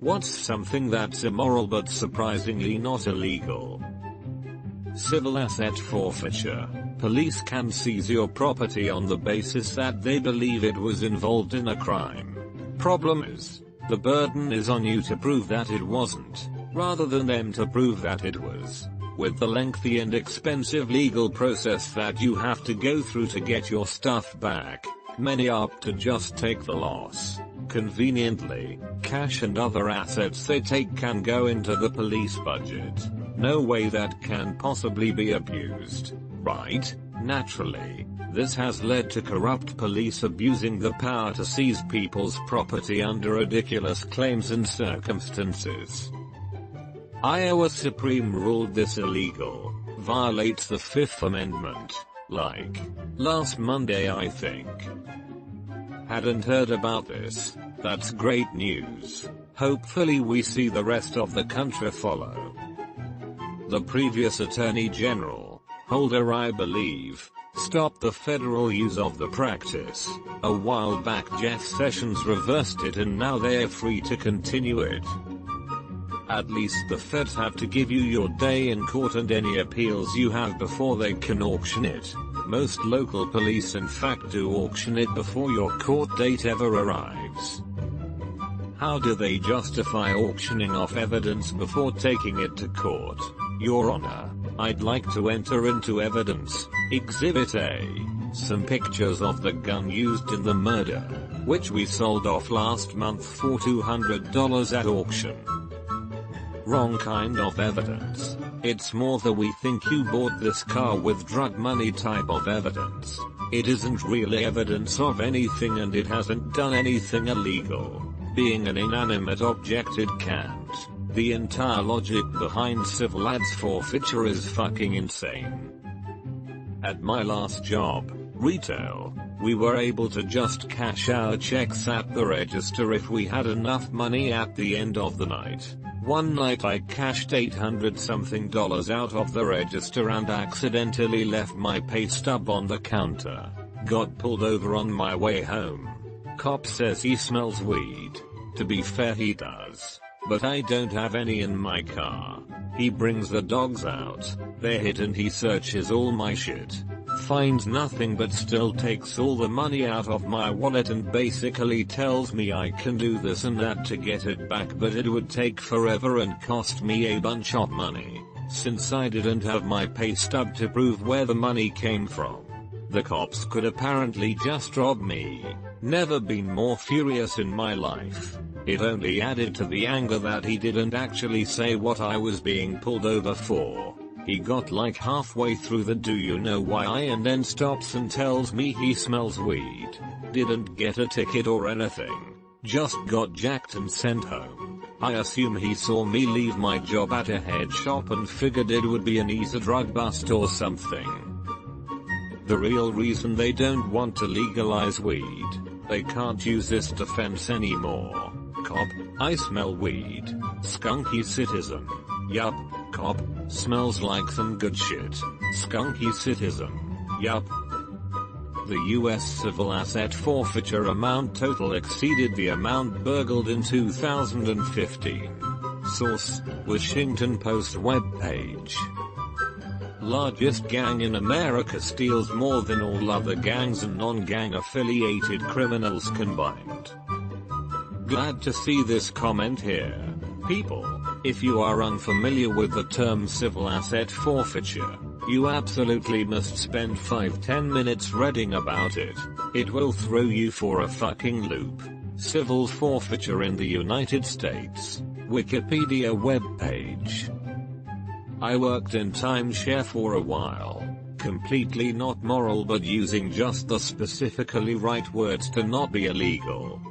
What's something that's immoral but surprisingly not illegal? Civil asset forfeiture. Police can seize your property on the basis that they believe it was involved in a crime. Problem is, the burden is on you to prove that it wasn't, rather than them to prove that it was. With the lengthy and expensive legal process that you have to go through to get your stuff back, many opt to just take the loss. Conveniently, cash and other assets they take can go into the police budget. No way that can possibly be abused, right? Naturally, this has led to corrupt police abusing the power to seize people's property under ridiculous claims and circumstances. Iowa Supreme ruled this illegal, violates the Fifth Amendment, like last Monday I think. Hadn't heard about this? That's great news. Hopefully we see the rest of the country follow. The previous Attorney General, Holder I believe, stopped the federal use of the practice. A while back Jeff Sessions reversed it and now they're free to continue it. At least the feds have to give you your day in court and any appeals you have before they can auction it. Most local police in fact do auction it before your court date ever arrives. How do they justify auctioning off evidence before taking it to court? Your Honor, I'd like to enter into evidence, Exhibit A, some pictures of the gun used in the murder, which we sold off last month for $200 at auction. Wrong kind of evidence. It's more the we think you bought this car with drug money type of evidence. It isn't really evidence of anything and it hasn't done anything illegal. Being an inanimate object it can't. The entire logic behind civil ads forfeiture is fucking insane. At my last job, retail, we were able to just cash our checks at the register if we had enough money at the end of the night. One night I cashed $800 something out of the register and accidentally left my pay stub on the counter. Got pulled over on my way home. Cop says he smells weed. To be fair he does. But I don't have any in my car. He brings the dogs out. They're hit and he searches all my shit. Finds nothing but still takes all the money out of my wallet and basically tells me I can do this and that to get it back but it would take forever and cost me a bunch of money, since I didn't have my pay stub to prove where the money came from. The cops could apparently just rob me. Never been more furious in my life. It only added to the anger that he didn't actually say what I was being pulled over for. He got like halfway through the do you know why and then stops and tells me he smells weed. Didn't get a ticket or anything. Just got jacked and sent home. I assume he saw me leave my job at a head shop and figured it would be an easy drug bust or something. The real reason they don't want to legalize weed, they can't use this defense anymore. Cop, I smell weed. Skunky citizen. Yup, cop, smells like some good shit. Skunky citizen. Yup. The US civil asset forfeiture amount total exceeded the amount burgled in 2015. Source, Washington Post webpage. Largest gang in America steals more than all other gangs and non-gang affiliated criminals combined. Glad to see this comment here. People, if you are unfamiliar with the term civil asset forfeiture, you absolutely must spend 5-10 minutes reading about it. It will throw you for a fucking loop. Civil forfeiture in the United States. Wikipedia webpage. I worked in timeshare for a while. Completely not moral but using just the specifically right words to not be illegal.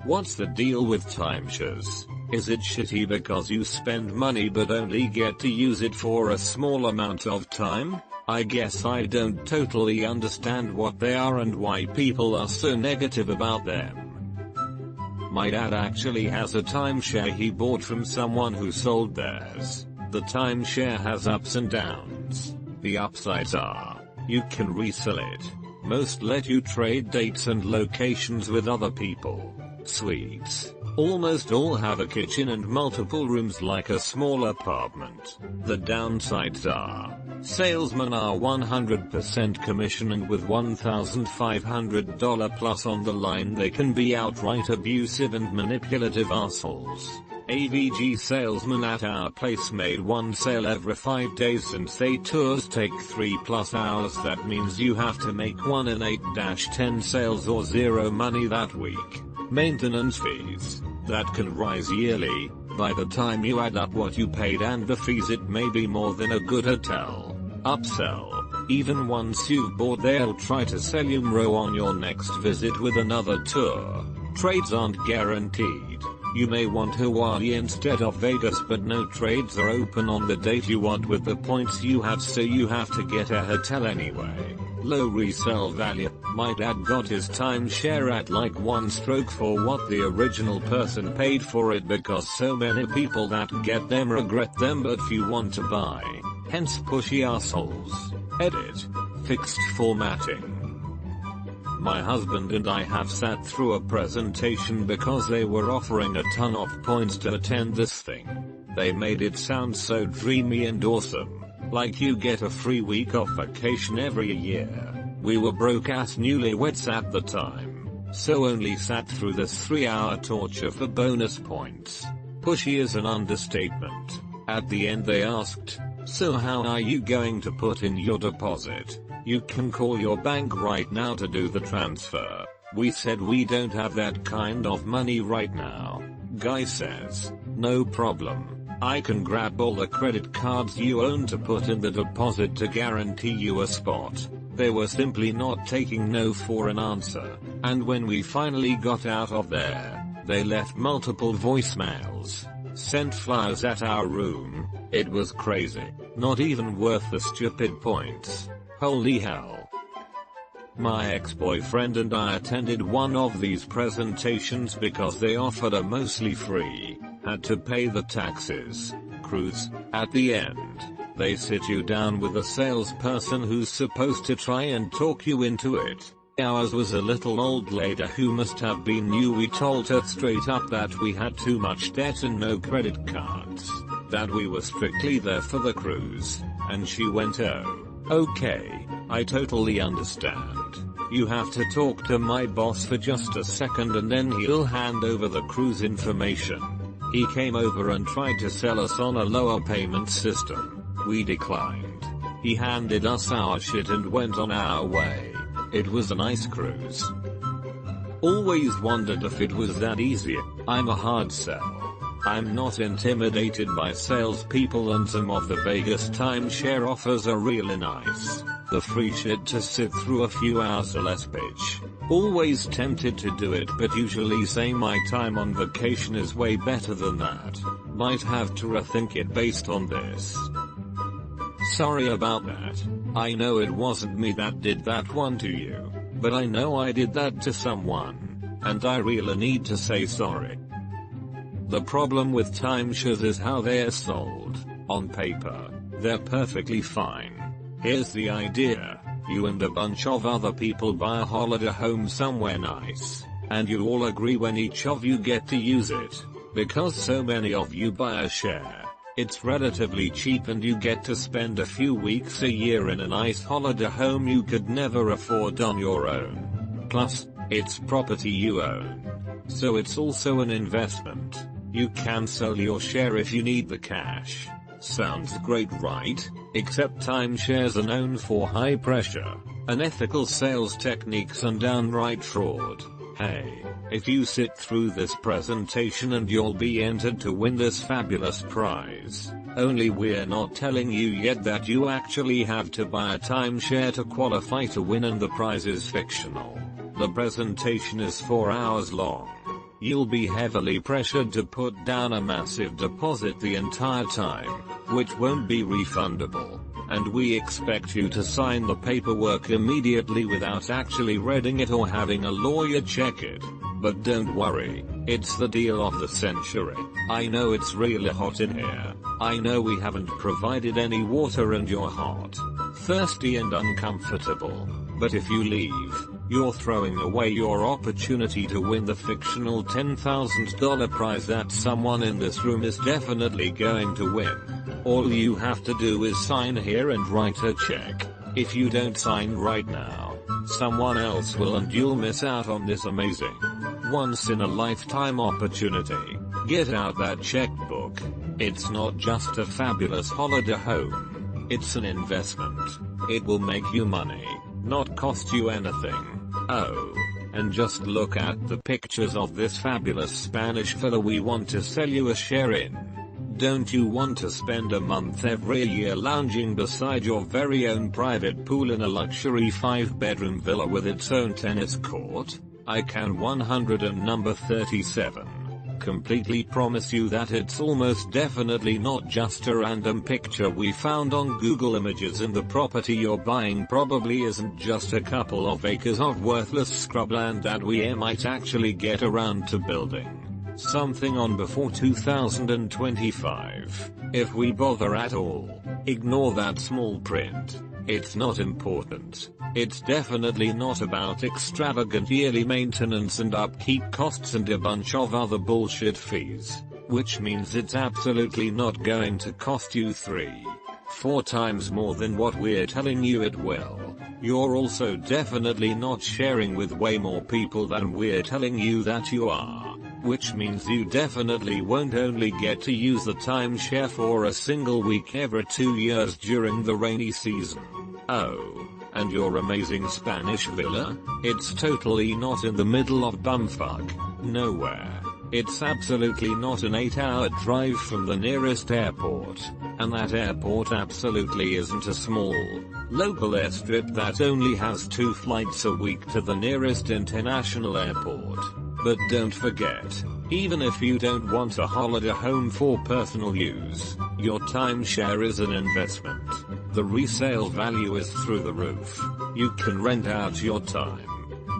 What's the deal with timeshares? Is it shitty because you spend money but only get to use it for a small amount of time? I guess I don't totally understand what they are and why people are so negative about them. My dad actually has a timeshare he bought from someone who sold theirs. The timeshare has ups and downs. The upsides are, you can resell it. Most let you trade dates and locations with other people. Sweets. Almost all have a kitchen and multiple rooms like a small apartment. The downsides are, salesmen are 100% commission, and with $1,500 plus on the line they can be outright abusive and manipulative assholes. AVG salesman at our place made one sale every 5 days since 8 tours take 3+ hours. That means you have to make 1 in 8-10 sales or zero money that week. Maintenance fees, that can rise yearly. By the time you add up what you paid and the fees, it may be more than a good hotel. Upsell. Even once you've bought, they'll try to sell you more on your next visit with another tour. Trades aren't guaranteed. You may want Hawaii instead of Vegas, but no trades are open on the date you want with the points you have, so you have to get a hotel anyway. Low resale value. My dad got his timeshare at like 1 stroke for what the original person paid for it, because so many people that get them regret them but few want to buy. Hence pushy assholes. Edit. Fixed formatting. My husband and I have sat through a presentation because they were offering a ton of points to attend this thing. They made it sound so dreamy and awesome, like you get a free week of vacation every year. We were broke ass newlyweds at the time, so only sat through this 3-hour torture for bonus points. Pushy is an understatement. At the end they asked, "So how are you going to put in your deposit? You can call your bank right now to do the transfer." We said we don't have that kind of money right now. Guy says, "No problem. I can grab all the credit cards you own to put in the deposit to guarantee you a spot." They were simply not taking no for an answer, and when we finally got out of there, they left multiple voicemails, sent flyers at our room. It was crazy. Not even worth the stupid points. Holy hell. My ex-boyfriend and I attended one of these presentations because they offered a mostly free, had to pay the taxes, cruise. At the end, they sit you down with a salesperson who's supposed to try and talk you into it. Ours was a little old lady who must have been new. We told her straight up that we had too much debt and no credit cards, that we were strictly there for the cruise, and she went, "Oh, okay, I totally understand. You have to talk to my boss for just a second and then he'll hand over the cruise information." He came over and tried to sell us on a lower payment system. We declined. He handed us our shit and went on our way. It was a nice cruise. Always wondered if it was that easy. I'm a hard sell. I'm not intimidated by salespeople, and some of the Vegas timeshare offers are really nice. The free shit to sit through a few hours or less, bitch. Always tempted to do it, but usually say my time on vacation is way better than that. Might have to rethink it based on this. Sorry about that. I know it wasn't me that did that one to you, but I know I did that to someone, and I really need to say sorry. The problem with timeshares is how they're sold. On paper, they're perfectly fine. Here's the idea. You and a bunch of other people buy a holiday home somewhere nice, and you all agree when each of you get to use it. Because so many of you buy a share, it's relatively cheap and you get to spend a few weeks a year in a nice holiday home you could never afford on your own. Plus, it's property you own, so it's also an investment. You can sell your share if you need the cash. Sounds great, right? Except timeshares are known for high pressure, unethical sales techniques and downright fraud. Hey, if you sit through this presentation and you'll be entered to win this fabulous prize. Only we're not telling you yet that you actually have to buy a timeshare to qualify to win, and the prize is fictional. The presentation is 4 hours long. You'll be heavily pressured to put down a massive deposit the entire time, which won't be refundable, and we expect you to sign the paperwork immediately without actually reading it or having a lawyer check it. But don't worry, it's the deal of the century. I know it's really hot in here. I know we haven't provided any water and you're hot, thirsty and uncomfortable, but if you leave, You're throwing away your opportunity to win the fictional $10,000 prize that someone in this room is definitely going to win. All you have to do is sign here and write a check. If you don't sign right now, someone else will, and you'll miss out on this amazing, once-in-a-lifetime opportunity. Get out that checkbook. It's not just a fabulous holiday home. It's an investment. It will make you money, not cost you anything. Oh, and just look at the pictures of this fabulous Spanish villa we want to sell you a share in. Don't you want to spend a month every year lounging beside your very own private pool in a luxury 5-bedroom villa with its own tennis court? I can 37 completely promise you that it's almost definitely not just a random picture we found on Google Images, and the property you're buying probably isn't just a couple of acres of worthless scrubland that we might actually get around to building something on before 2025. If we bother at all, ignore that small print. It's not important. It's definitely not about extravagant yearly maintenance and upkeep costs and a bunch of other bullshit fees. Which means it's absolutely not going to cost you 3-4 times more than what we're telling you it will. You're also definitely not sharing with way more people than we're telling you that you are. Which means you definitely won't only get to use the timeshare for a single week every 2 years during the rainy season. Oh, and your amazing Spanish villa? It's totally not in the middle of bumfuck nowhere. It's absolutely not an 8-hour drive from the nearest airport, and that airport absolutely isn't a small, local airstrip that only has 2 flights a week to the nearest international airport. But don't forget, even if you don't want a holiday home for personal use, your timeshare is an investment. The resale value is through the roof. You can rent out your time,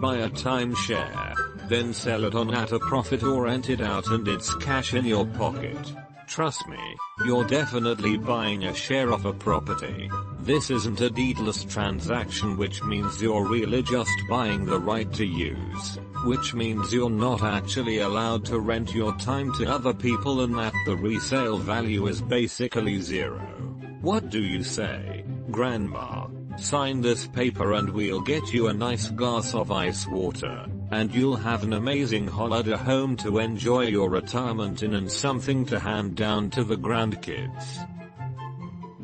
buy a timeshare, then sell it on at a profit or rent it out and it's cash in your pocket. Trust me, you're definitely buying a share of a property. This isn't a deedless transaction, which means you're really just buying the right to use. Which means you're not actually allowed to rent your time to other people and that the resale value is basically zero. What do you say, Grandma? Sign this paper and we'll get you a nice glass of ice water, and you'll have an amazing holiday home to enjoy your retirement in and something to hand down to the grandkids.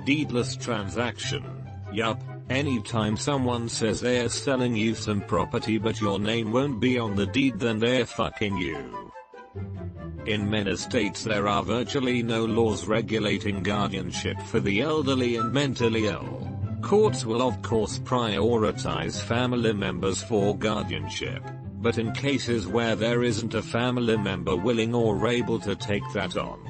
Deedless transaction. Yup. Anytime someone says they're selling you some property but your name won't be on the deed, then they're fucking you. In many states there are virtually no laws regulating guardianship for the elderly and mentally ill. Courts will of course prioritize family members for guardianship, but in cases where there isn't a family member willing or able to take that on,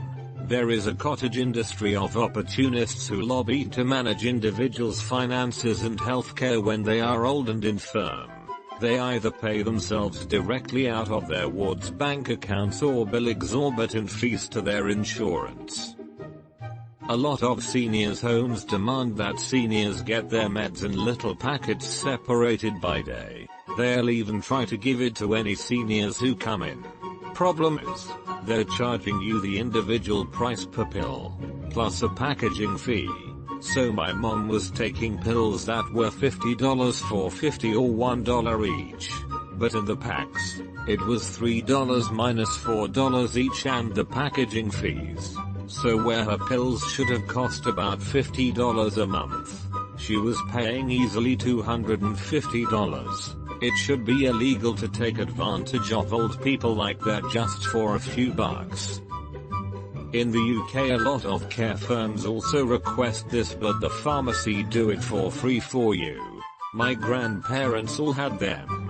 there is a cottage industry of opportunists who lobby to manage individuals' finances and healthcare when they are old and infirm. They either pay themselves directly out of their ward's bank accounts or bill exorbitant fees to their insurance. A lot of seniors' homes demand that seniors get their meds in little packets separated by day. They'll even try to give it to any seniors who come in. Problem is, they're charging you the individual price per pill, plus a packaging fee. So my mom was taking pills that were $50 for $50 or $1 each. But in the packs, it was $3 minus $4 each and the packaging fees. So where her pills should have cost about $50 a month, she was paying easily $250. It should be illegal to take advantage of old people like that just for a few bucks. In the UK a lot of care firms also request this, but the pharmacy do it for free for you. My grandparents all had them.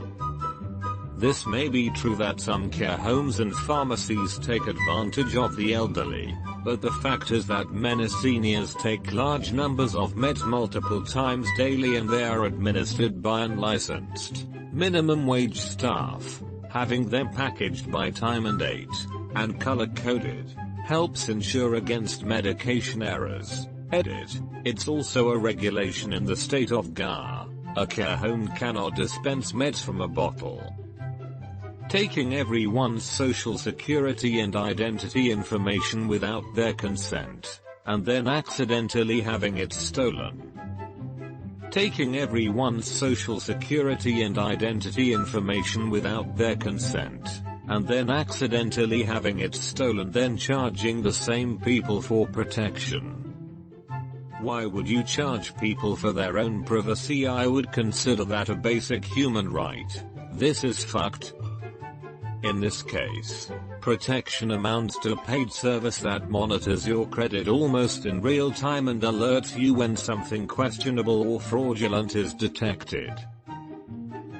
This may be true that some care homes and pharmacies take advantage of the elderly, but the fact is that many seniors take large numbers of meds multiple times daily and they are administered by unlicensed, minimum wage staff. Having them packaged by time and date, and color-coded, helps ensure against medication errors. Edit. It's also a regulation in the state of GA. A care home cannot dispense meds from a bottle. Taking everyone's social security and identity information without their consent, and then accidentally having it stolen. Taking everyone's social security and identity information without their consent, and then accidentally having it stolen, then charging the same people for protection. Why would you charge people for their own privacy? I would consider that a basic human right. This is fucked. In this case, protection amounts to a paid service that monitors your credit almost in real time and alerts you when something questionable or fraudulent is detected.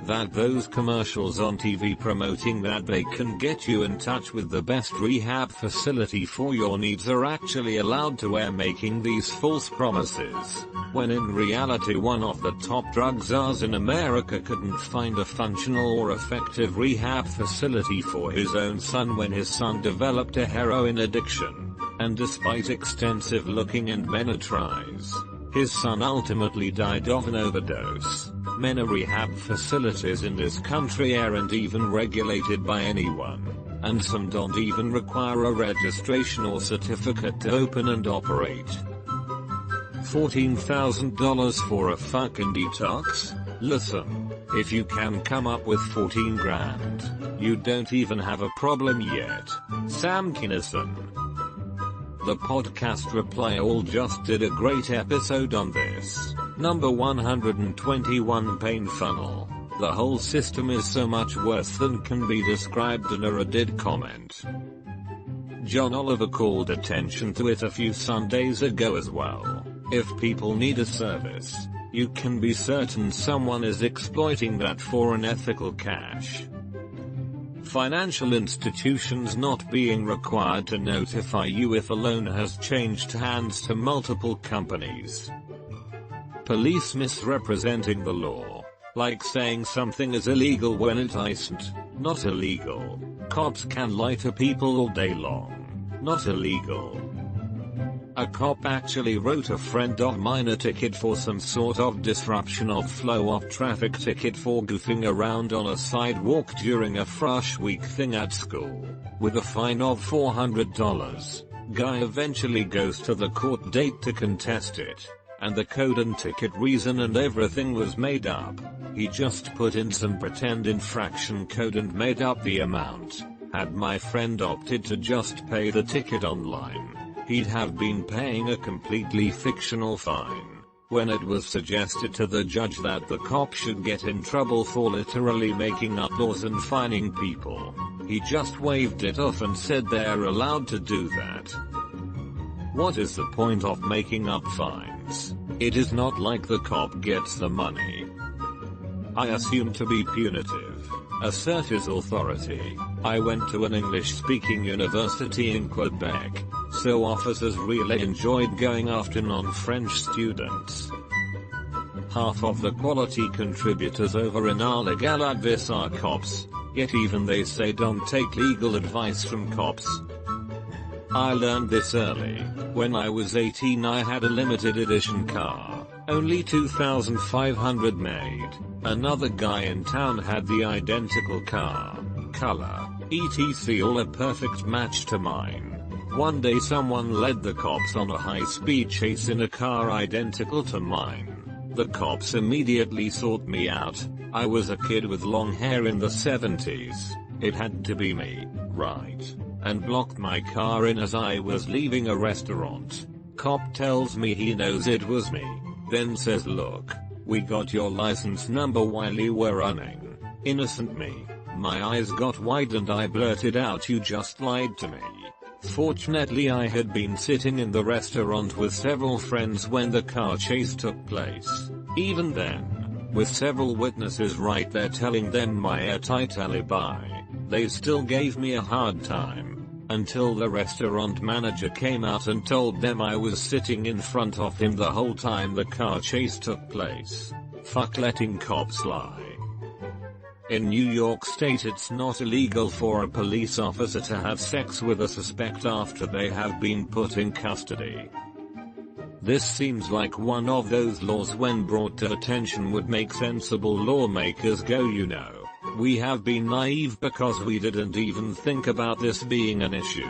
That those commercials on TV promoting that they can get you in touch with the best rehab facility for your needs are actually allowed to air, making these false promises, when in reality one of the top drug czars in America couldn't find a functional or effective rehab facility for his own son when his son developed a heroin addiction, and despite extensive looking and many tries, his son ultimately died of an overdose. Many rehab facilities in this country aren't even regulated by anyone, and some don't even require a registration or certificate to open and operate. $14,000 for a fucking detox? Listen, if you can come up with 14 grand, you don't even have a problem yet. Sam Kinison. The podcast Reply All just did a great episode on this. Number 121 Pain Funnel. The whole system is so much worse than can be described in a Reddit comment. John Oliver called attention to it a few Sundays ago as well. If people need a service, you can be certain someone is exploiting that for unethical cash. Financial institutions not being required to notify you if a loan has changed hands to multiple companies. Police misrepresenting the law, like saying something is illegal when it isn't. Not illegal. Cops can lie to people all day long. Not illegal. A cop actually wrote a friend of mine a ticket for some sort of disruption of flow of traffic ticket for goofing around on a sidewalk during a Fresh Week thing at school, with a fine of $400. Guy eventually goes to the court date to contest it, and the code and ticket reason and everything was made up. He just put in some pretend infraction code and made up the amount. Had my friend opted to just pay the ticket online, he'd have been paying a completely fictional fine. When it was suggested to the judge that the cop should get in trouble for literally making up laws and fining people, he just waved it off and said they're allowed to do that. What is the point of making up fines? It is not like the cop gets the money. I assume to be punitive. Assert his authority. I went to an English-speaking university in Quebec, so officers really enjoyed going after non-French students. Half of the quality contributors over in our legal advice are cops, yet even they say don't take legal advice from cops. I learned this early. When I was 18 I had a limited edition car, only 2,500 made. Another guy in town had the identical car, color, etc, all a perfect match to mine. One day someone led the cops on a high-speed chase in a car identical to mine. The cops immediately sought me out. I was a kid with long hair in the 70s. It had to be me, right? And blocked my car in as I was leaving a restaurant. Cop tells me he knows it was me, then says, look, we got your license number while you were running. Innocent me. My eyes got wide and I blurted out, you just lied to me. Fortunately I had been sitting in the restaurant with several friends when the car chase took place. Even then, with several witnesses right there telling them my airtight alibi, they still gave me a hard time, until the restaurant manager came out and told them I was sitting in front of him the whole time the car chase took place. Fuck letting cops lie. In New York State it's not illegal for a police officer to have sex with a suspect after they have been put in custody. This seems like one of those laws when brought to attention would make sensible lawmakers go, you know, we have been naive because we didn't even think about this being an issue.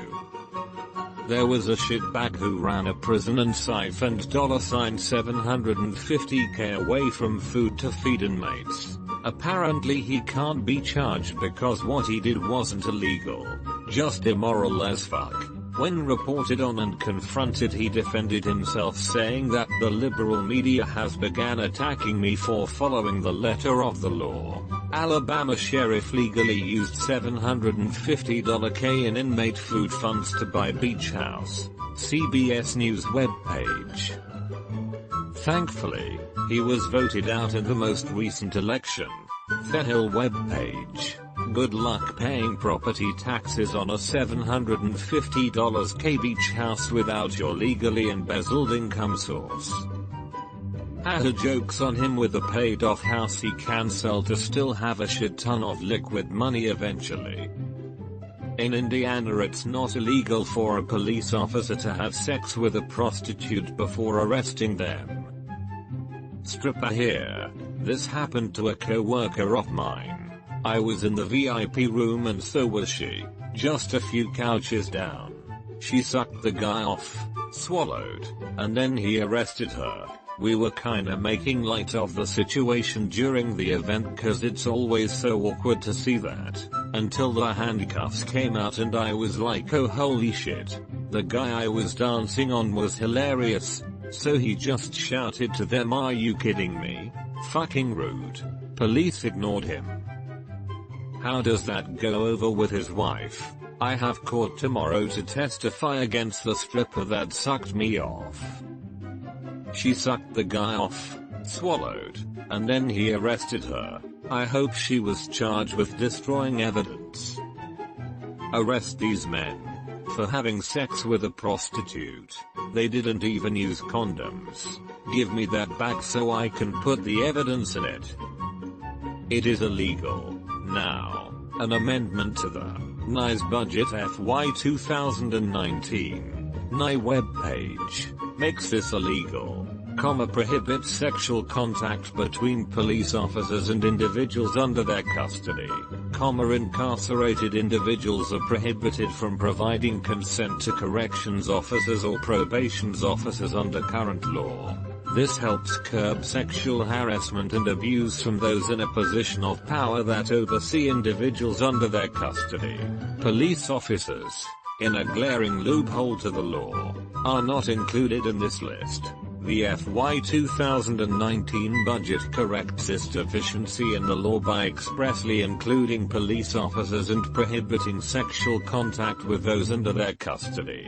There was a shitbag who ran a prison and siphoned $750K away from food to feed inmates. Apparently he can't be charged because what he did wasn't illegal, just immoral as fuck. When reported on and confronted, he defended himself, saying that the liberal media has begun attacking me for following the letter of the law. Alabama sheriff legally used $750K in inmate food funds to buy beach house. CBS News webpage. Thankfully, he was voted out in the most recent election. Federal webpage. Good luck paying property taxes on a $750K beach house without your legally embezzled income source. Haha, jokes on him. With a paid off house he can sell to still have a shit ton of liquid money eventually. In Indiana, it's not illegal for a police officer to have sex with a prostitute before arresting them. Stripper here. This happened to a co-worker of mine. I was in the VIP room and so was she, just a few couches down. She sucked the guy off, swallowed, and then he arrested her. We were kinda making light of the situation during the event cause it's always so awkward to see that, until the handcuffs came out and I was like, oh holy shit. The guy I was dancing on was hilarious, so he just shouted to them, are you kidding me? Fucking rude. Police ignored him. How does that go over with his wife? I have court tomorrow to testify against the stripper that sucked me off. She sucked the guy off, swallowed, and then he arrested her. I hope she was charged with destroying evidence. Arrest these men for having sex with a prostitute. They didn't even use condoms. Give me that back so I can put the evidence in it. It is illegal. Now, an amendment to the NI's budget FY 2019 NI webpage makes this illegal, prohibits sexual contact between police officers and individuals under their custody, incarcerated individuals are prohibited from providing consent to corrections officers or probation officers under current law. This helps curb sexual harassment and abuse from those in a position of power that oversee individuals under their custody. Police officers, in a glaring loophole to the law, are not included in this list. The FY 2019 budget corrects this deficiency in the law by expressly including police officers and prohibiting sexual contact with those under their custody.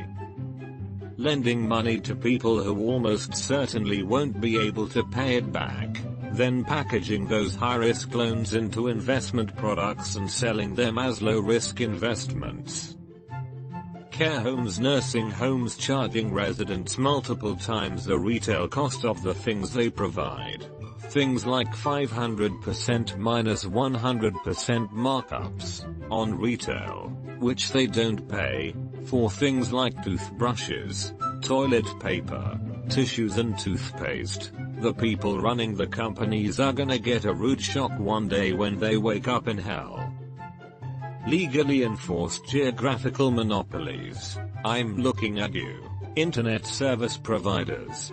Lending money to people who almost certainly won't be able to pay it back, then packaging those high-risk loans into investment products and selling them as low-risk investments. Care homes, nursing homes charging residents multiple times the retail cost of the things they provide. Things like 500% minus 100% markups on retail, which they don't pay, for things like toothbrushes, toilet paper, tissues and toothpaste. The people running the companies are gonna get a rude shock one day when they wake up in hell. Legally enforced geographical monopolies. I'm looking at you, internet service providers.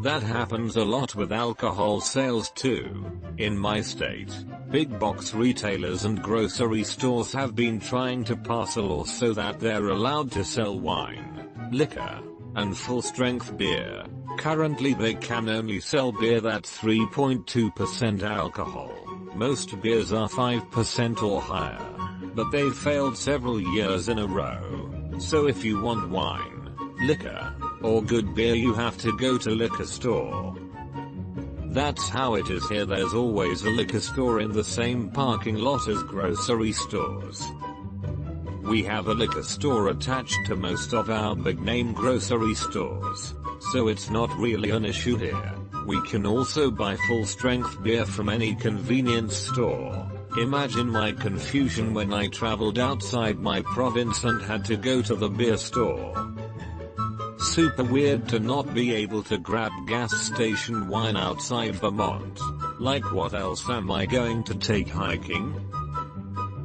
That happens a lot with alcohol sales too. In my state, big box retailers and grocery stores have been trying to pass a law so that they're allowed to sell wine, liquor, and full-strength beer. Currently they can only sell beer that's 3.2% alcohol. Most beers are 5% or higher. But they've failed several years in a row. So if you want wine, liquor, or good beer you have to go to liquor store. That's how it is here. There's always a liquor store in the same parking lot as grocery stores. We have a liquor store attached to most of our big name grocery stores, so it's not really an issue here. We can also buy full strength beer from any convenience store. Imagine my confusion when I traveled outside my province and had to go to the beer store. Super weird to not be able to grab gas station wine outside Vermont. Like what else am I going to take hiking?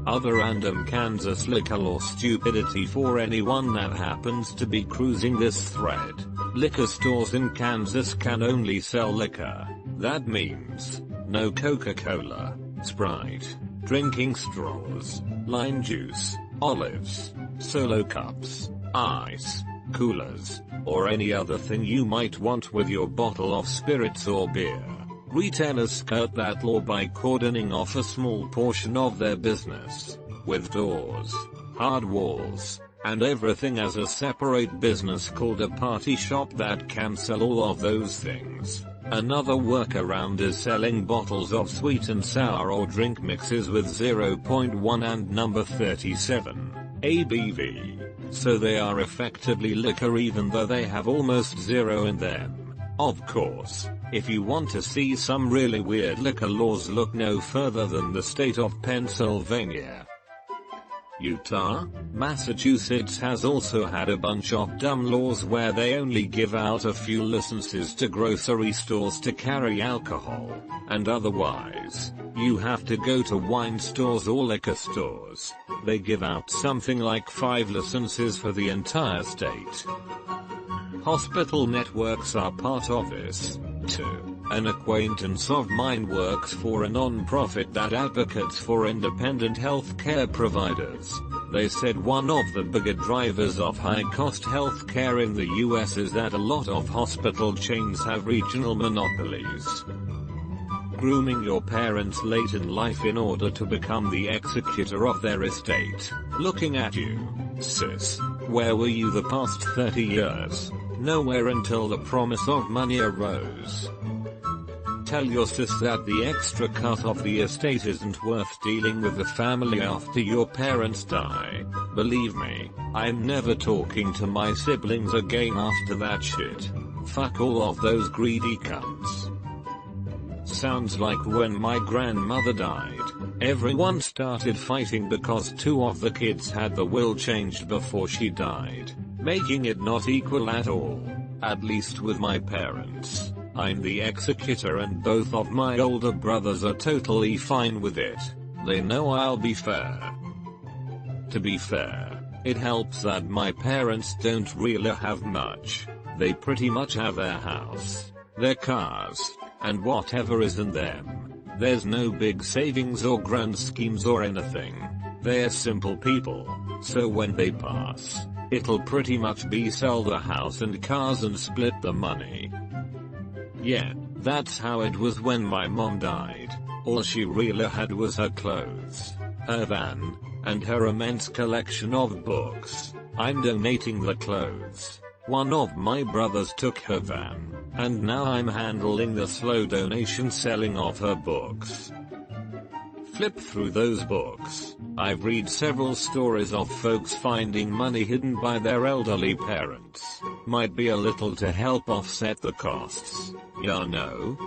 Other random Kansas liquor law stupidity for anyone that happens to be cruising this thread. Liquor stores in Kansas can only sell liquor. That means no Coca-Cola, Sprite, drinking straws, lime juice, olives, solo cups, ice, coolers, or any other thing you might want with your bottle of spirits or beer. Retailers skirt that law by cordoning off a small portion of their business, with doors, hard walls, and everything as a separate business called a party shop that can sell all of those things. Another workaround is selling bottles of sweet and sour or drink mixes with 0.1 and number 37 ABV, so they are effectively liquor even though they have almost zero in them. Of course, if you want to see some really weird liquor laws, look no further than the state of Pennsylvania. Utah, Massachusetts has also had a bunch of dumb laws where they only give out a few licenses to grocery stores to carry alcohol, and otherwise, you have to go to wine stores or liquor stores. They give out something like 5 licenses for the entire state. Hospital networks are part of this, too. An acquaintance of mine works for a non-profit that advocates for independent healthcare providers. They said one of the bigger drivers of high-cost healthcare in the US is that a lot of hospital chains have regional monopolies. Grooming your parents late in life in order to become the executor of their estate. Looking at you, sis. Where were you the past 30 years? Nowhere until the promise of money arose. Tell your sis that the extra cut of the estate isn't worth dealing with the family after your parents die. Believe me, I'm never talking to my siblings again after that shit. Fuck all of those greedy cunts. Sounds like when my grandmother died, everyone started fighting because 2 of the kids had the will changed before she died, making it not equal at all. At least with my parents, I'm the executor and both of my older brothers are totally fine with it. They know I'll be fair. To be fair, it helps that my parents don't really have much. They pretty much have their house, their cars, and whatever is in them. There's no big savings or grand schemes or anything. They're simple people, so when they pass, it'll pretty much be sell the house and cars and split the money. Yeah, that's how it was when my mom died. All she really had was her clothes, her van, and her immense collection of books. I'm donating the clothes. One of my brothers took her van, and now I'm handling the slow donation selling of her books. Flip through those books. I've read several stories of folks finding money hidden by their elderly parents. Might be a little to help offset the costs, ya know?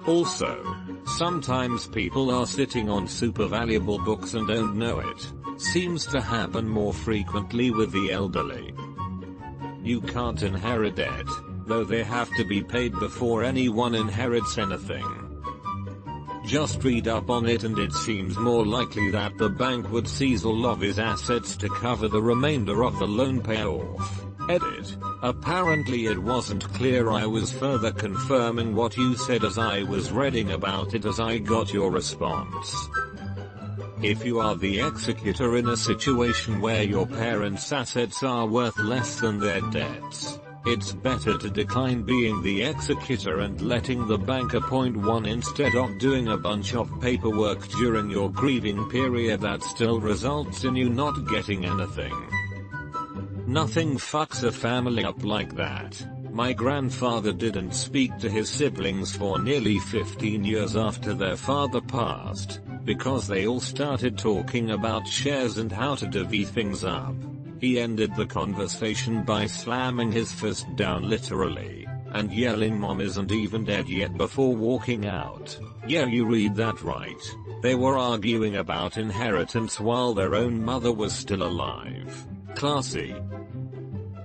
Also, sometimes people are sitting on super valuable books and don't know it. Seems to happen more frequently with the elderly. You can't inherit debt, though they have to be paid before anyone inherits anything. Just read up on it and it seems more likely that the bank would seize all of his assets to cover the remainder of the loan payoff. Edit. Apparently it wasn't clear. I was further confirming what you said as I was reading about it as I got your response. If you are the executor in a situation where your parents' assets are worth less than their debts, it's better to decline being the executor and letting the bank appoint one instead of doing a bunch of paperwork during your grieving period that still results in you not getting anything. Nothing fucks a family up like that. My grandfather didn't speak to his siblings for nearly 15 years after their father passed, because they all started talking about shares and how to divvy things up. He ended the conversation by slamming his fist down literally, and yelling "Mom isn't even dead yet" before walking out. Yeah, you read that right. They were arguing about inheritance while their own mother was still alive. Classy.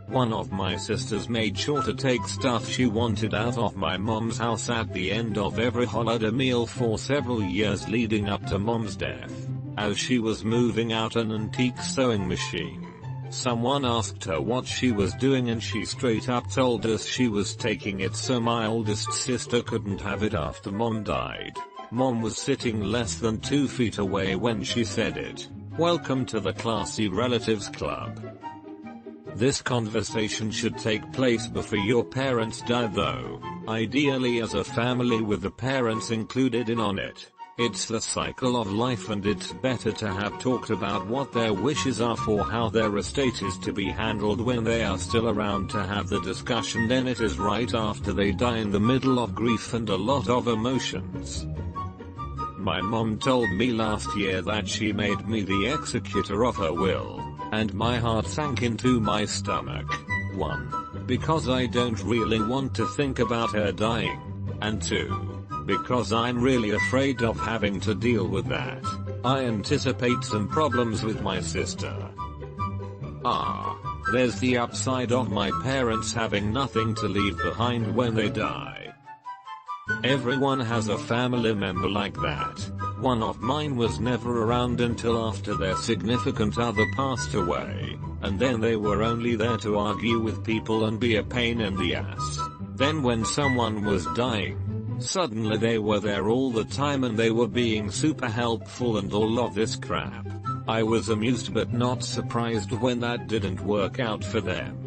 One of my sisters made sure to take stuff she wanted out of my mom's house at the end of every holiday meal for several years leading up to mom's death. As she was moving out an antique sewing machine, someone asked her what she was doing and she straight up told us she was taking it so my oldest sister couldn't have it after mom died. Mom was sitting less than 2 feet away when she said it. Welcome to the classy relatives club. This conversation should take place before your parents die though, ideally as a family with the parents included in on it. It's the cycle of life and it's better to have talked about what their wishes are for how their estate is to be handled when they are still around to have the discussion than it is right after they die in the middle of grief and a lot of emotions. My mom told me last year that she made me the executor of her will, and my heart sank into my stomach. 1. Because I don't really want to think about her dying, and 2. Because I'm really afraid of having to deal with that. I anticipate some problems with my sister. There's the upside of my parents having nothing to leave behind when they die. Everyone has a family member like that. One of mine was never around until after their significant other passed away, and then they were only there to argue with people and be a pain in the ass. Then when someone was dying, suddenly they were there all the time and they were being super helpful and all of this crap. I was amused but not surprised when that didn't work out for them.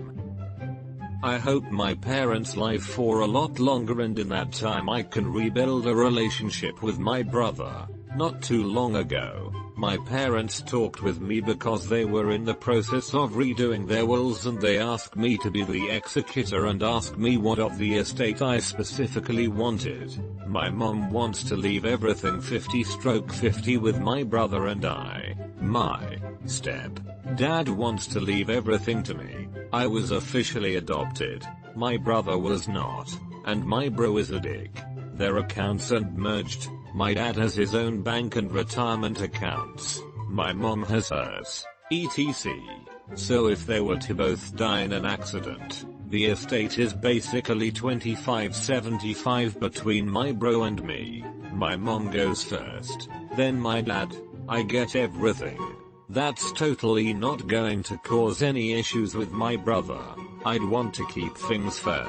I hope my parents live for a lot longer and in that time I can rebuild a relationship with my brother. Not too long ago, my parents talked with me because they were in the process of redoing their wills and they asked me to be the executor and asked me what of the estate I specifically wanted. My mom wants to leave everything 50/50 with my brother and I. My step-dad wants to leave everything to me. I was officially adopted. My brother was not. And my bro is a dick. Their accounts aren't merged. My dad has his own bank and retirement accounts. My mom has hers, etc. So if they were to both die in an accident, the estate is basically 25-75 between my bro and me. My mom goes first, then my dad. I get everything. That's totally not going to cause any issues with my brother. I'd want to keep things fair,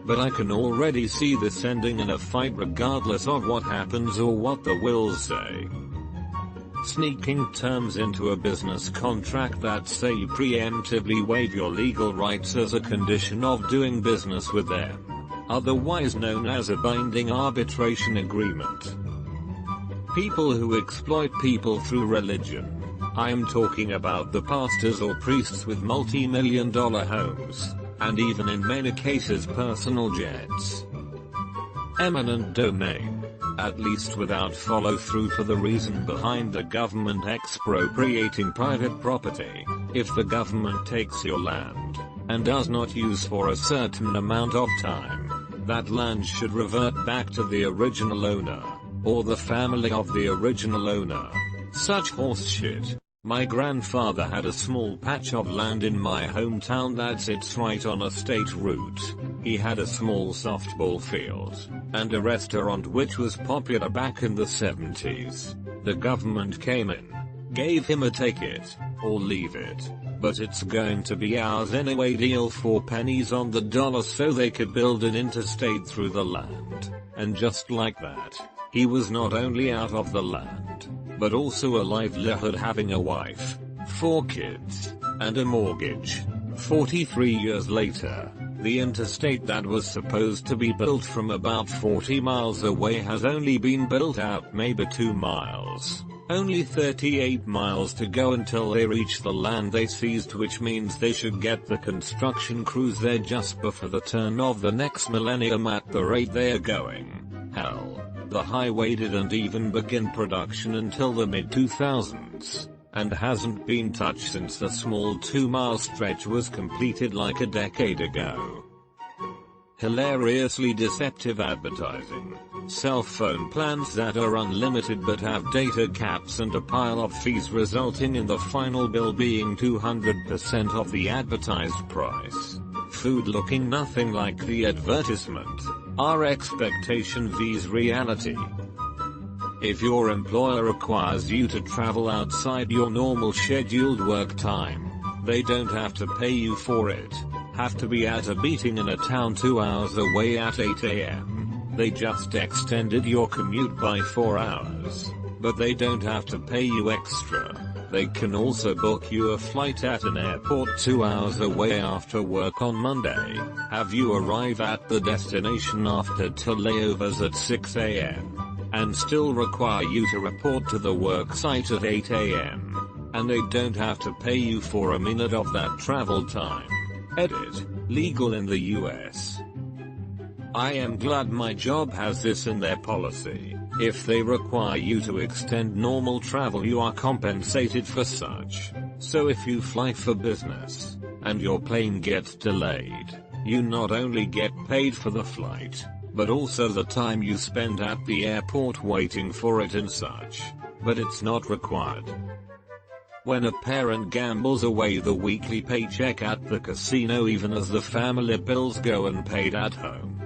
but I can already see this ending in a fight regardless of what happens or what the wills say. Sneaking terms into a business contract that say you preemptively waive your legal rights as a condition of doing business with them, otherwise known as a binding arbitration agreement. People who exploit people through religion. I am talking about the pastors or priests with multi-million-dollar homes, and even in many cases personal jets. Eminent domain. At least without follow-through for the reason behind the government expropriating private property. If the government takes your land, and does not use for a certain amount of time, that land should revert back to the original owner, or the family of the original owner. Such horse shit. My grandfather had a small patch of land in my hometown that sits right on a state route. He had a small softball field, and a restaurant which was popular back in the 70s. The government came in, gave him a take it, or leave it, but it's going to be ours anyway deal for pennies on the dollar so they could build an interstate through the land. And just like that, he was not only out of the land, but also a livelihood having a wife, 4 kids, and a mortgage. 43 years later, the interstate that was supposed to be built from about 40 miles away has only been built out maybe 2 miles. Only 38 miles to go until they reach the land they seized, which means they should get the construction crews there just before the turn of the next millennium at the rate they are going. Hell, the highway didn't even begin production until the mid-2000s, and hasn't been touched since the small 2-mile stretch was completed like a decade ago. Hilariously deceptive advertising. Cell phone plans that are unlimited but have data caps and a pile of fees, resulting in the final bill being 200% of the advertised price. Food looking nothing like the advertisement. Our expectation vs reality. If your employer requires you to travel outside your normal scheduled work time, they don't have to pay you for it. Have to be at a meeting in a town 2 hours away at 8 AM. They just extended your commute by 4 hours. But they don't have to pay you extra. They can also book you a flight at an airport 2 hours away after work on Monday, have you arrive at the destination after 2 layovers at 6 AM, and still require you to report to the work site at 8 AM. And they don't have to pay you for a minute of that travel time. Edit. Legal in the US. I am glad my job has this in their policy. If they require you to extend normal travel, you are compensated for such. So if you fly for business, and your plane gets delayed, you not only get paid for the flight, but also the time you spend at the airport waiting for it and such. But it's not required. When a parent gambles away the weekly paycheck at the casino even as the family bills go unpaid at home.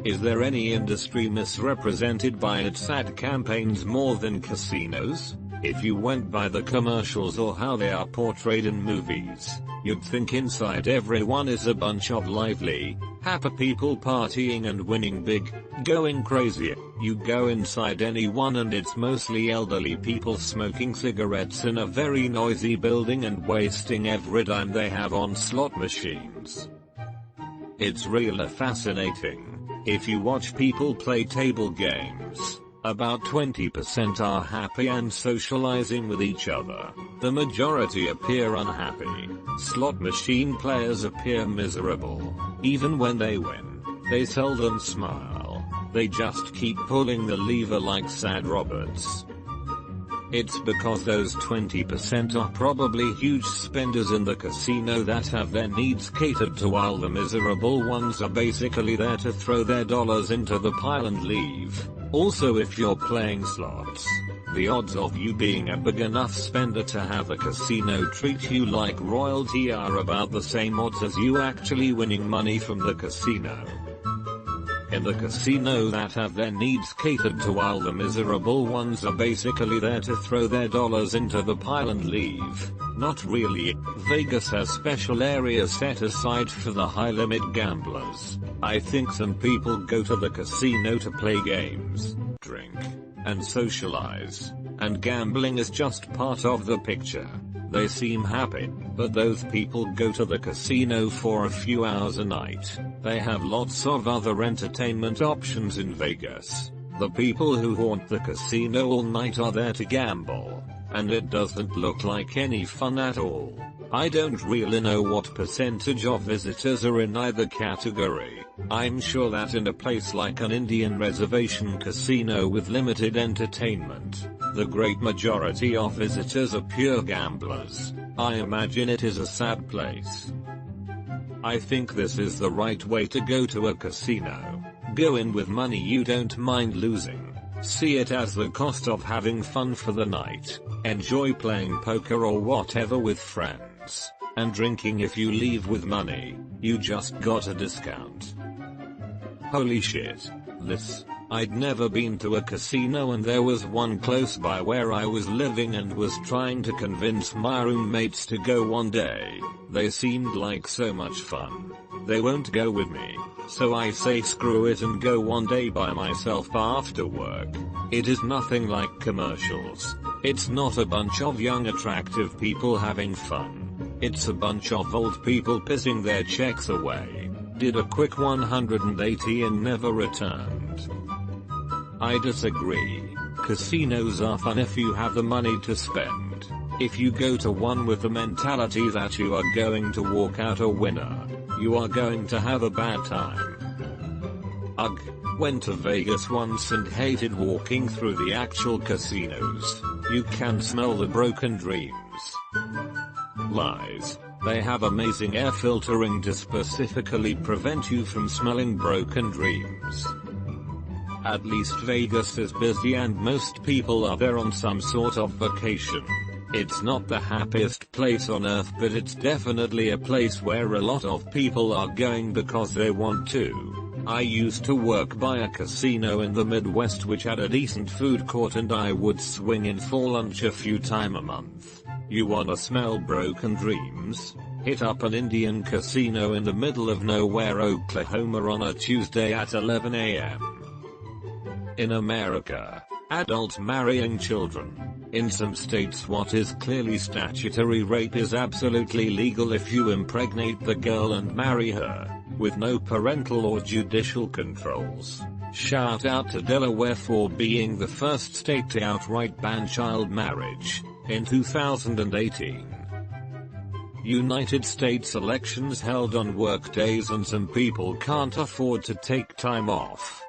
Is there any industry misrepresented by its ad campaigns more than casinos? If you went by the commercials or how they are portrayed in movies, you'd think inside everyone is a bunch of lively, happy people partying and winning big, going crazy. You go inside anyone and it's mostly elderly people smoking cigarettes in a very noisy building and wasting every dime they have on slot machines. It's really fascinating. If you watch people play table games, about 20% are happy and socializing with each other. The majority appear unhappy. Slot machine players appear miserable. Even when they win, they seldom smile. They just keep pulling the lever like sad robots. It's because those 20% are probably huge spenders in the casino that have their needs catered to, while the miserable ones are basically there to throw their dollars into the pile and leave. Also, if you're playing slots, the odds of you being a big enough spender to have a casino treat you like royalty are about the same odds as you actually winning money from the casino. In the casino that have their needs catered to, while the miserable ones are basically there to throw their dollars into the pile and leave. Not really. Vegas has special areas set aside for the high-limit gamblers. I think some people go to the casino to play games, drink, and socialize, and gambling is just part of the picture. They seem happy, but those people go to the casino for a few hours a night. They have lots of other entertainment options in Vegas. The people who haunt the casino all night are there to gamble, and it doesn't look like any fun at all. I don't really know what percentage of visitors are in either category. I'm sure that in a place like an Indian reservation casino with limited entertainment, the great majority of visitors are pure gamblers. I imagine it is a sad place. I think this is the right way to go to a casino. Go in with money you don't mind losing. See it as the cost of having fun for the night. Enjoy playing poker or whatever with friends, and drinking. If you leave with money, you just got a discount. Holy shit. I'd never been to a casino, and there was one close by where I was living and was trying to convince my roommates to go one day. They seemed like so much fun. They won't go with me, so I say screw it and go one day by myself after work. It is nothing like commercials. It's not a bunch of young attractive people having fun. It's a bunch of old people pissing their checks away. Did a quick 180 and never returned. I disagree. Casinos are fun if you have the money to spend. If you go to one with the mentality that you are going to walk out a winner, you are going to have a bad time. Ugh. Went to Vegas once and hated walking through the actual casinos. You can smell the broken dreams. Lies. They have amazing air filtering to specifically prevent you from smelling broken dreams. At least Vegas is busy and most people are there on some sort of vacation. It's not the happiest place on earth, but it's definitely a place where a lot of people are going because they want to. I used to work by a casino in the Midwest which had a decent food court, and I would swing in for lunch a few times a month. You wanna smell broken dreams? Hit up an Indian casino in the middle of nowhere, Oklahoma on a Tuesday at 11 a.m. In America, adults marrying children. In some states what is clearly statutory rape is absolutely legal if you impregnate the girl and marry her, with no parental or judicial controls. Shout out to Delaware for being the first state to outright ban child marriage, in 2018. United States elections held on work days and some people can't afford to take time off.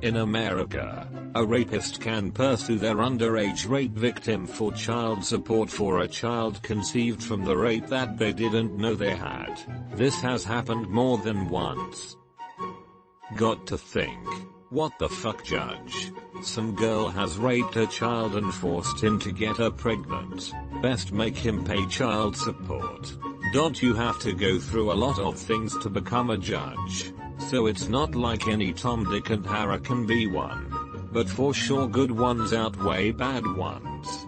In America, a rapist can pursue their underage rape victim for child support for a child conceived from the rape that they didn't know they had. This has happened more than once. Got to think. What the fuck, judge? Some girl has raped a child and forced him to get her pregnant. Best make him pay child support. Don't you have to go through a lot of things to become a judge? So it's not like any Tom, Dick and Harry can be one. But for sure good ones outweigh bad ones.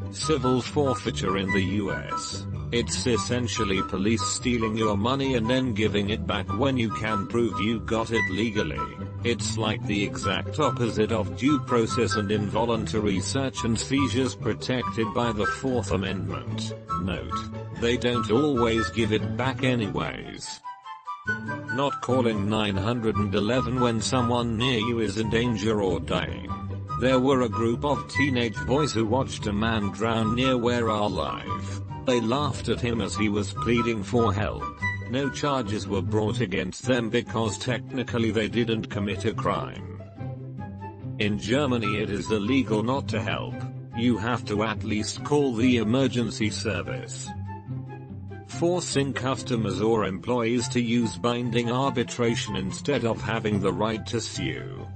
Civil forfeiture in the US. It's essentially police stealing your money and then giving it back when you can prove you got it legally. It's like the exact opposite of due process and involuntary search and seizures protected by the Fourth Amendment. Note, they don't always give it back anyways. Not calling 911 when someone near you is in danger or dying. There were a group of teenage boys who watched a man drown near where I live. They laughed at him as he was pleading for help. No charges were brought against them because technically they didn't commit a crime. In Germany it is illegal not to help. You have to at least call the emergency service. Forcing customers or employees to use binding arbitration instead of having the right to sue.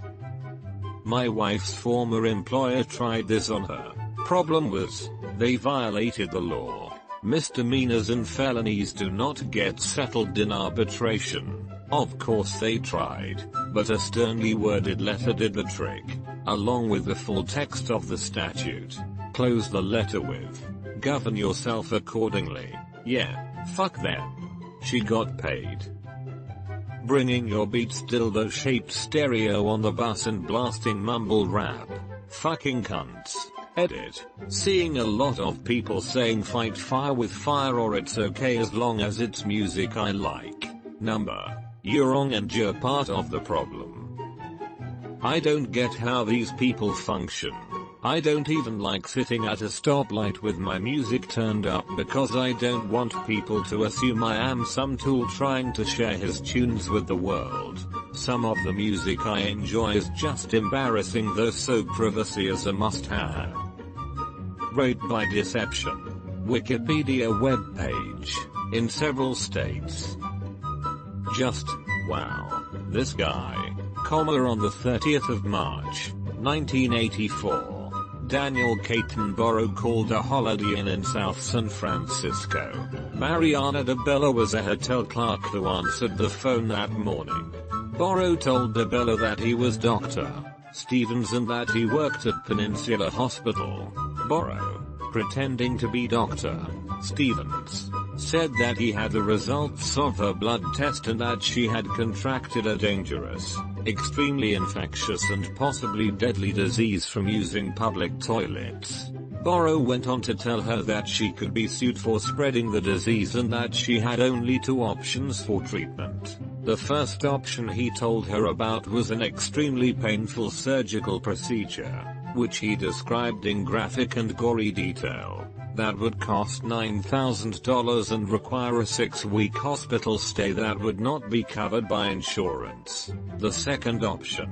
My wife's former employer tried this on her. Problem was, they violated the law. Misdemeanors and felonies do not get settled in arbitration. Of course they tried, but a sternly worded letter did the trick, along with the full text of the statute. Close the letter with, govern yourself accordingly. Yeah, fuck them. She got paid. Bringing your Beats dildo-shaped stereo on the bus and blasting mumble rap. Fucking cunts. Edit. Seeing a lot of people saying fight fire with fire or it's okay as long as it's music I like. Number. You're wrong and you're part of the problem. I don't get how these people function. I don't even like sitting at a stoplight with my music turned up because I don't want people to assume I am some tool trying to share his tunes with the world. Some of the music I enjoy is just embarrassing though, so privacy is a must-have. Rape by deception. Wikipedia webpage. In several states. Just, wow. This guy. On the 30th of March, 1984. Daniel Catenborough called a Holiday Inn in South San Francisco. Mariana DeBella was a hotel clerk who answered the phone that morning. Borrow told DeBella that he was Dr. Stevens and that he worked at Peninsula Hospital. Borrow, pretending to be Dr. Stevens, said that he had the results of her blood test and that she had contracted a dangerous, extremely infectious and possibly deadly disease from using public toilets. Borrow went on to tell her that she could be sued for spreading the disease and that she had only two options for treatment. The first option he told her about was an extremely painful surgical procedure, which he described in graphic and gory detail, that would cost $9,000 and require a 6-week hospital stay that would not be covered by insurance. The second option,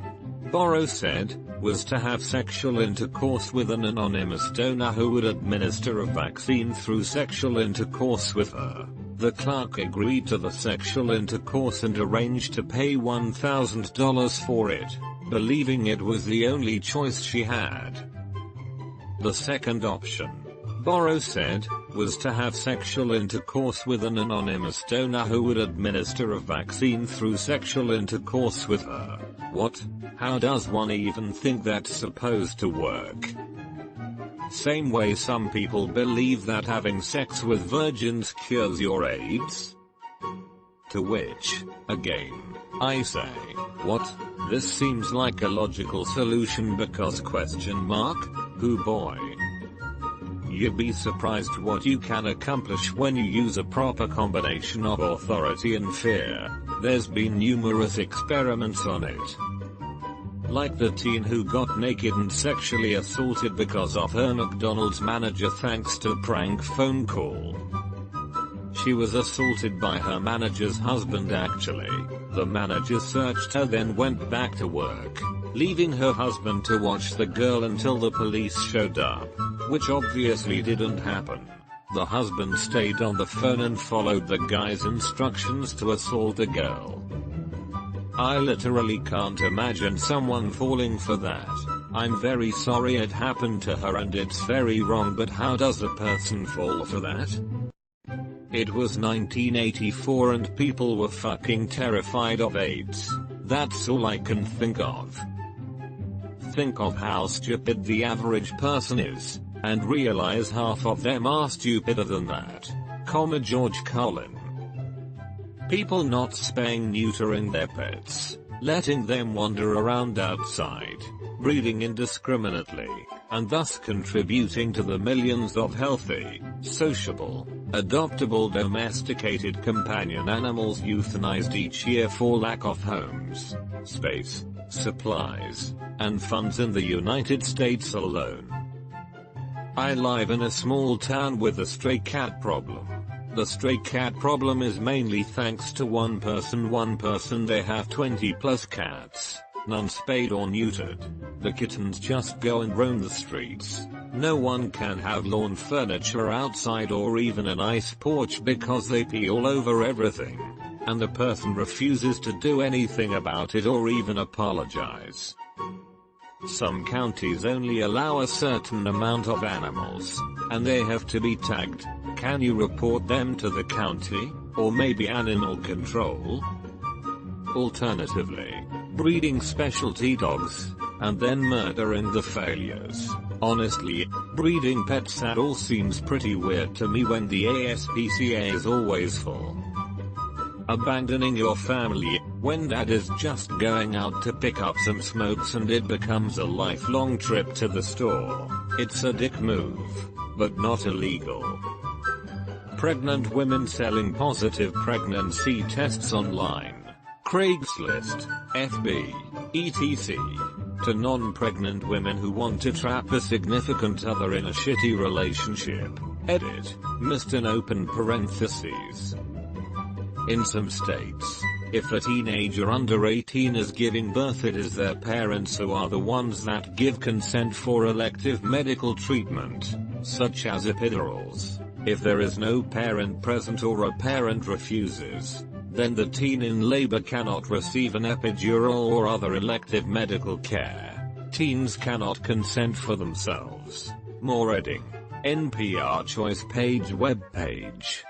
Borrow said, was to have sexual intercourse with an anonymous donor who would administer a vaccine through sexual intercourse with her. The clerk agreed to the sexual intercourse and arranged to pay $1,000 for it, believing it was the only choice she had. The second option, Borrow said, was to have sexual intercourse with an anonymous donor who would administer a vaccine through sexual intercourse with her. What? How does one even think that's supposed to work? Same way some people believe that having sex with virgins cures your AIDS? To which, again, I say, what? This seems like a logical solution because ? Who boy? You'd be surprised what you can accomplish when you use a proper combination of authority and fear. There's been numerous experiments on it. Like the teen who got naked and sexually assaulted because of her McDonald's manager thanks to a prank phone call. She was assaulted by her manager's husband actually. The manager searched her then went back to work, leaving her husband to watch the girl until the police showed up, which obviously didn't happen. The husband stayed on the phone and followed the guy's instructions to assault the girl. I literally can't imagine someone falling for that. I'm very sorry it happened to her and it's very wrong, but how does a person fall for that? It was 1984 and people were fucking terrified of AIDS. That's all I can think of. Think of how stupid the average person is, and realize half of them are stupider than that. George Carlin. People not spaying neutering their pets, letting them wander around outside, breeding indiscriminately, and thus contributing to the millions of healthy, sociable, adoptable domesticated companion animals euthanized each year for lack of homes, space, supplies, and funds in the United States alone. I live in a small town with a stray cat problem. The stray cat problem is mainly thanks to one person. They have 20 plus cats, none spayed or neutered. The kittens just go and roam the streets. No one can have lawn furniture outside or even a nice porch because they pee all over everything. And the person refuses to do anything about it or even apologize. Some counties only allow a certain amount of animals, and they have to be tagged. Can you report them to the county, or maybe animal control? Alternatively, breeding specialty dogs, and then murdering the failures. Honestly, breeding pets at all seems pretty weird to me when the ASPCA is always full. Abandoning your family, when dad is just going out to pick up some smokes and it becomes a lifelong trip to the store. It's a dick move, but not illegal. Pregnant women selling positive pregnancy tests online. Craigslist, FB, etc. To non-pregnant women who want to trap a significant other in a shitty relationship. Edit, missed in open parentheses. In some states, if a teenager under 18 is giving birth, it is their parents who are the ones that give consent for elective medical treatment, such as epidurals. If there is no parent present or a parent refuses, then the teen in labor cannot receive an epidural or other elective medical care. Teens cannot consent for themselves. More reading. NPR Choice Page web page.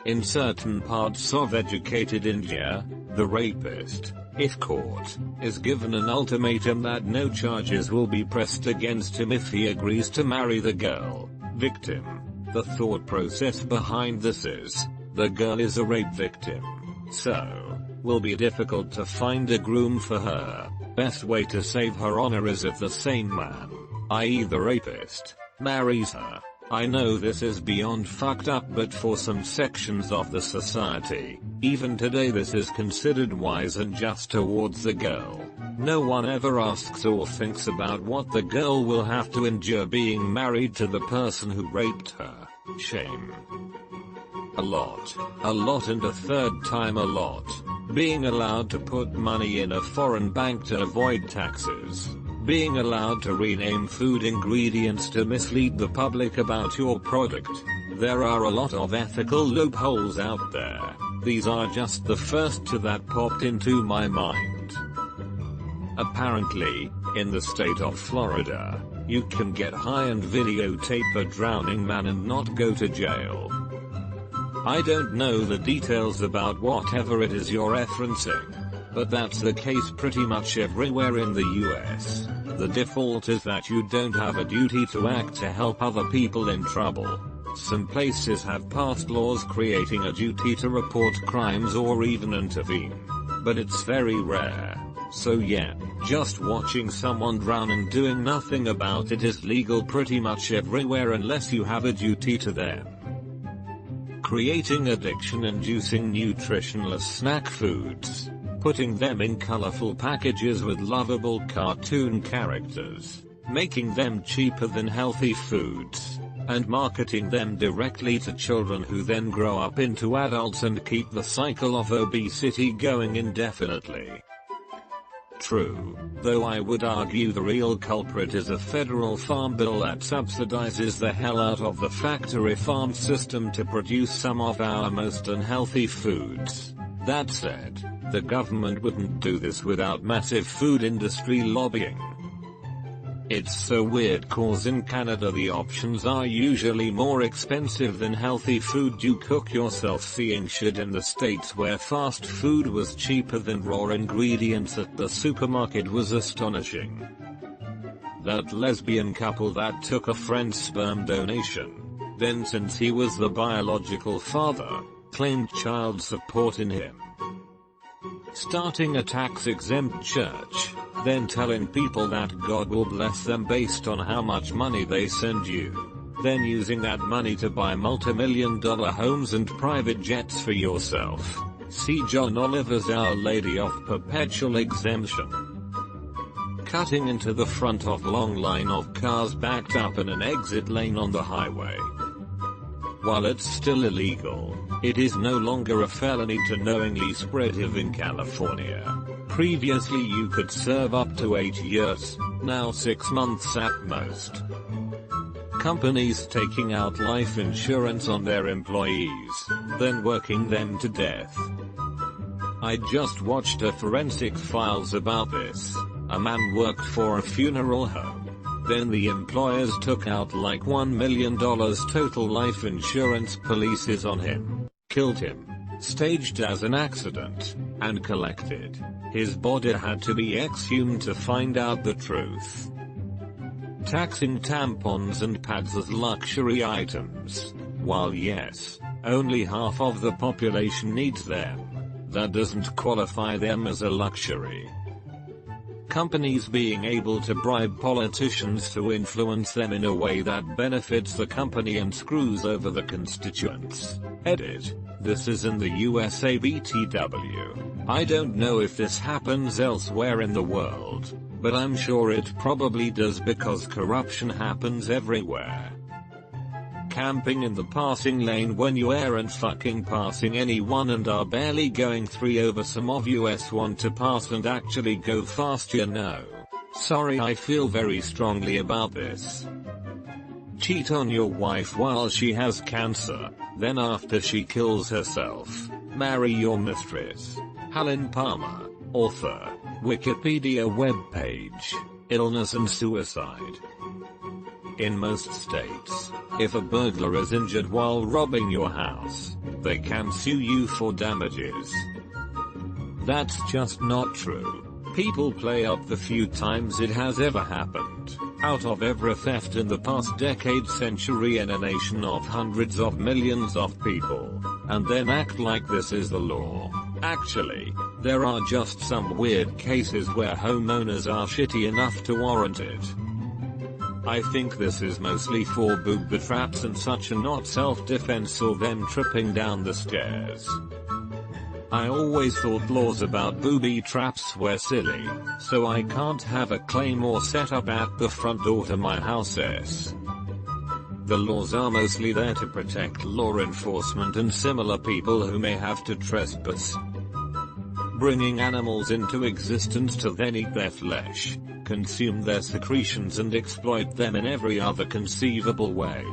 In certain parts of educated India, the rapist, if caught, is given an ultimatum that no charges will be pressed against him if he agrees to marry the girl victim. The thought process behind this is, the girl is a rape victim, so, will be difficult to find a groom for her. Best way to save her honor is if the same man, i.e. the rapist, marries her. I know this is beyond fucked up, but for some sections of the society, even today this is considered wise and just towards the girl. No one ever asks or thinks about what the girl will have to endure being married to the person who raped her. Shame. A lot and a third time a lot. being allowed to put money in a foreign bank to avoid taxes, being allowed to rename food ingredients to mislead the public about your product. There are a lot of ethical loopholes out there. These are just the first two that popped into my mind. Apparently, in the state of Florida, you can get high and videotape a drowning man and not go to jail. I don't know the details about whatever it is you're referencing, but that's the case pretty much everywhere in the US. The default is that you don't have a duty to act to help other people in trouble. Some places have passed laws creating a duty to report crimes or even intervene, but it's very rare. So yeah, just watching someone drown and doing nothing about it is legal pretty much everywhere unless you have a duty to them. Creating addiction-inducing nutritionless snack foods, putting them in colorful packages with lovable cartoon characters, making them cheaper than healthy foods, and marketing them directly to children who then grow up into adults and keep the cycle of obesity going indefinitely. True, though I would argue the real culprit is a federal farm bill that subsidizes the hell out of the factory farm system to produce some of our most unhealthy foods. That said, the government wouldn't do this without massive food industry lobbying. It's so weird cause in Canada the options are usually more expensive than healthy food you cook yourself. Seeing shit in the States where fast food was cheaper than raw ingredients at the supermarket was astonishing. That lesbian couple that took a friend's sperm donation, then since he was the biological father, claimed child support in him. Starting a tax-exempt church, then telling people that God will bless them based on how much money they send you, then using that money to buy multi-million-dollar homes and private jets for yourself. See John Oliver's Our Lady of Perpetual Exemption. Cutting into the front of long line of cars backed up in an exit lane on the highway. While it's still illegal, it is no longer a felony to knowingly spread HIV in California. Previously you could serve up to 8 years, now 6 months at most. Companies taking out life insurance on their employees, then working them to death. I just watched a Forensic Files about this. A man worked for a funeral home. Then the employers took out like $1 million total life insurance policies on him, killed him, staged as an accident, and collected. His body had to be exhumed to find out the truth. Taxing tampons and pads as luxury items. While yes, only half of the population needs them, that doesn't qualify them as a luxury. Companies being able to bribe politicians to influence them in a way that benefits the company and screws over the constituents. Edit. This is in the USA BTW. I don't know if this happens elsewhere in the world, but I'm sure it probably does because corruption happens everywhere. Camping in the passing lane when you aren't fucking passing anyone and are barely going 3 over. Some of us want to pass and actually go fast, you know. Sorry, I feel very strongly about this. Cheat on your wife while she has cancer, then after she kills herself, marry your mistress. Helen Palmer, author, Wikipedia webpage, Illness and Suicide. In most states, if a burglar is injured while robbing your house, they can sue you for damages. That's just not true. People play up the few times it has ever happened. Out of every theft in the past decade century in a nation of hundreds of millions of people, and then act like this is the law. Actually, there are just some weird cases where homeowners are shitty enough to warrant it. I think this is mostly for booby traps and such and not self-defense or them tripping down the stairs. I always thought laws about booby traps were silly, so I can't have a claymore set up at the front door to my house. The laws are mostly there to protect law enforcement and similar people who may have to trespass. bringing animals into existence to then eat their flesh, consume their secretions and exploit them in every other conceivable way.